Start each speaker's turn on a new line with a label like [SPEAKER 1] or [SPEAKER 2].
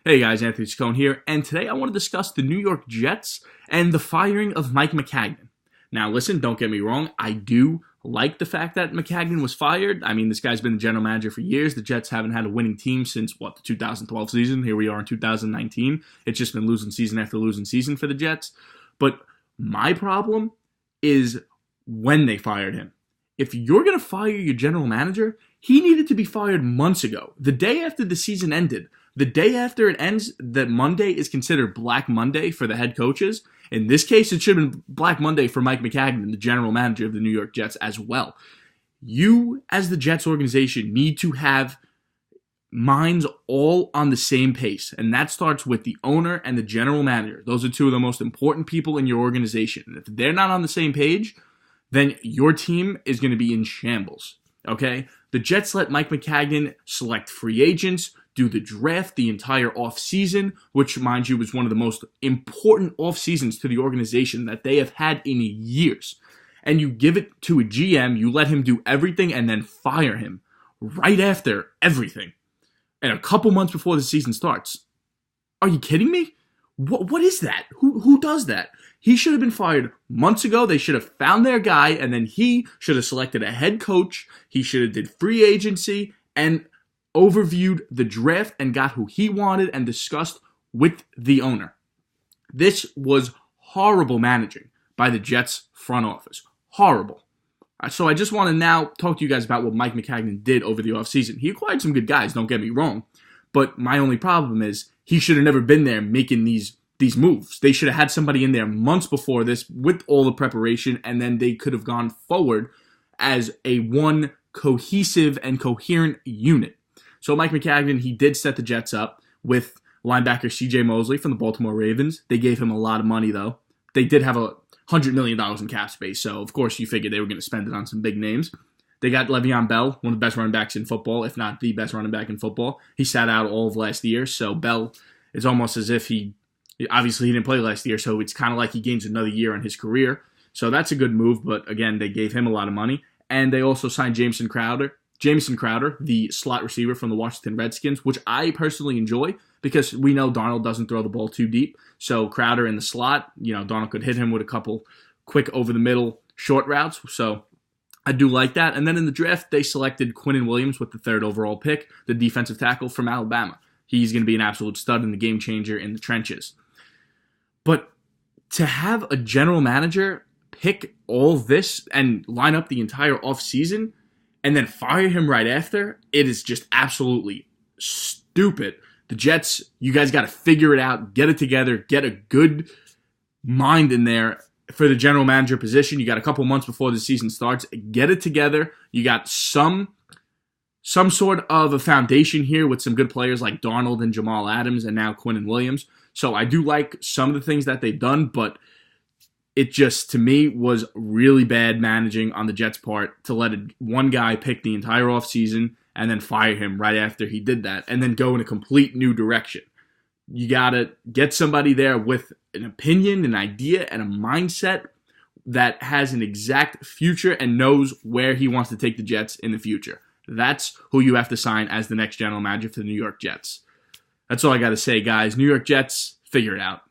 [SPEAKER 1] Hey guys, Anthony Scone here, and today I want to discuss the New York Jets and the firing of Mike Maccagnan. Now listen, don't get me wrong, I do like the fact that Maccagnan was fired. I mean, this guy's been the general manager for years. The Jets haven't had a winning team since, the 2012 season. Here we are in 2019. It's just been losing season after losing season for the Jets. But my problem is when they fired him. If you're going to fire your general manager, he needed to be fired months ago. The day after the season ended. The day after it ends, that Monday is considered Black Monday for the head coaches. In this case, it should have been Black Monday for Mike Maccagnan, the general manager of the New York Jets as well. You, as the Jets organization, need to have minds all on the same pace. And that starts with the owner and the general manager. Those are two of the most important people in your organization. And if they're not on the same page, then your team is going to be in shambles. Okay? The Jets let Mike Maccagnan select free agents, do the draft the entire offseason, which, mind you, was one of the most important offseasons to the organization that they have had in years. And you give it to a GM, you let him do everything, and then fire him right after everything. And a couple months before the season starts. Are you kidding me? What is that? Who does that? He should have been fired months ago. They should have found their guy, and then he should have selected a head coach. He should have did free agency and overviewed the draft and got who he wanted and discussed with the owner. This was horrible managing by the Jets front office. Horrible. So I just want to now talk to you guys about what Mike Maccagnan did over the offseason. He acquired some good guys, don't get me wrong. But my only problem is he should have never been there making these moves. They should have had somebody in there months before this with all the preparation, and then they could have gone forward as a one cohesive and coherent unit. So Mike Maccagnan, he did set the Jets up with linebacker C.J. Mosley from the Baltimore Ravens. They gave him a lot of money, though. They did have $100 million in cap space, so of course you figured they were going to spend it on some big names. They got Le'Veon Bell, one of the best running backs in football, if not the best running back in football. He sat out all of last year, so Bell is almost as if obviously he didn't play last year, so it's kind of like he gains another year on his career. So that's a good move, but again, they gave him a lot of money. And they also signed Jamison Crowder, the slot receiver from the Washington Redskins, which I personally enjoy because we know Darnold doesn't throw the ball too deep. So Crowder in the slot, Darnold could hit him with a couple quick over-the-middle short routes. So I do like that. And then in the draft, they selected Quinnen Williams with the 3rd overall pick, the defensive tackle from Alabama. He's going to be an absolute stud and the game changer in the trenches. But to have a general manager pick all this and line up the entire offseason and then fire him right after, it is just absolutely stupid. The Jets, you guys got to figure it out, get it together, get a good mind in there for the general manager position. You got a couple months before the season starts. Get it together. You got some sort of a foundation here with some good players like Darnold and Jamal Adams and now Quinnen Williams. So I do like some of the things that they've done, but it just, to me, was really bad managing on the Jets' part to let one guy pick the entire offseason and then fire him right after he did that and then go in a complete new direction. You got to get somebody there with an opinion, an idea, and a mindset that has an exact future and knows where he wants to take the Jets in the future. That's who you have to sign as the next general manager for the New York Jets. That's all I got to say, guys. New York Jets, figure it out.